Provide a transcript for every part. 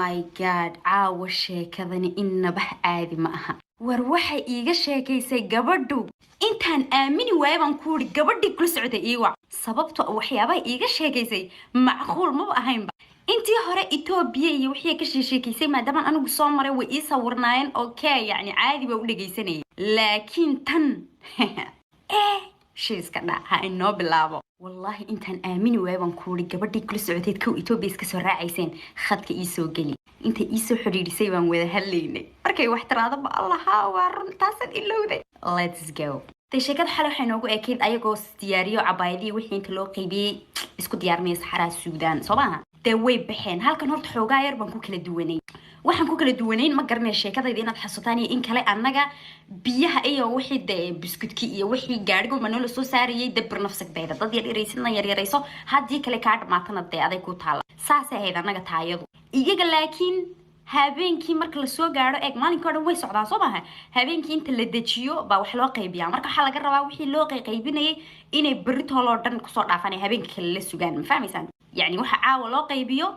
my god caawa sheekadani inaba caadi ma aha war waxa iiga sheekaysay gabadhu intaan aamini waayay baan ku uri gabadhii kula socday iiwa sababto waxyaabaha iiga sheekaysay macquul ma ahaynba intii hore Itoobiya iyo wixii ka sheekaysay maadaama anigu soo maray way ii sawirnaayeen okay yani caadi ba u dhageysanayay laakiin tan شيء كذا هاي النوبل لابو والله إنتن آمين ويبان كوري قبردي كل سعودية كو إتوبيا إسكسو راعيسين خدك إيسو قلي إنت إيسو حريري سيبان وذا هالليني أركي واحتر هذا الله هاوار تاسد إلو ذي let's go تشيكاد حلو حنوغو أكيد أيقو ستياريو عبايدي وحين تلو قيبي إسكو ديار ميس حرا السودان صباها داوي بحين هالكن هورت حوغاير بانكو كلا دوانين waxaan ku kala duwanayn ma garanay sheekadayda inaad xasuutaan in kale annaga biyaha iyo wixii biskudki iyo wixii gaadhiga manolo soo saariyay dabir nafsag bayda dad yar yarayso hadii kale ka dhamaatana aday ku taala saas ahayd annaga taayadu iyaga laakiin habeenkii marka la soo gaaro eeg maalinka dhan way socdaan soo maaha habeenkii inta la dejiyo baa wax loo qaybiyaa marka waxa laga rabaa wixii loo qaybinayay inay berito loo dhan ku soo dhaafaan habeenkii kale la sugaan ma fahmaysan yani waxa caawa loo qaybiyo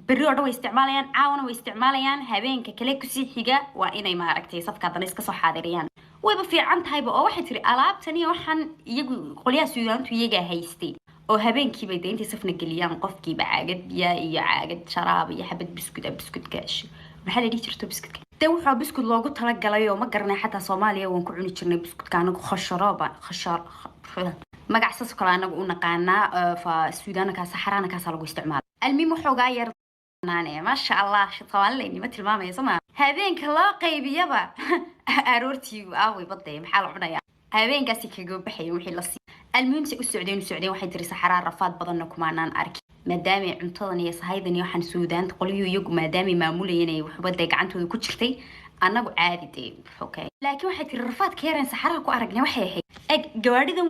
بريو دو استعماليان عاونو استعماليان هابينكا كلي كسي خيغا وا اني ما aragtay safka dan iska soo xaadiriyaan wayba fiican tahay oo waxay tiri alaabtani waxan iyagu qoliyaha Suudaantu iyaga haystay oo habeenkii bay deyntii safna galiyaan qofkiiba caagad biya iyo caagad sharaab iyo xabad biskud kaash waxa la dhigi jirto biskudka de wuxuu biskud loogu tala galay oo ma garanay xataa Soomaaliya waan ku cuni jirnay biskudka anagu khasharaba khashar magac saas kala anagu u naqaanaa fa Suudaanka saxaraana ka lagu isticmaalo المهم وحوغا ير أنا ما شاء الله طوال لي مثل ما يسمع هذين كلا قيبيبا أرورتي أوي بطي محل عنايا هذين قاسي كجو بحي وحي لصي المهم السعوديين waxay tiri saxaraa rafaad badanna kuma aanan arki maadaama cuntadan iyo sahaydan iyo waxan Suudaan qoliyo iyagu maadaama maamulayeen waxba gacantooda ku jirtay anagu caadi okay laakiin waxay tiri rafaad keeran saxaraa ku aragnay waxay ahayd gawaadhidan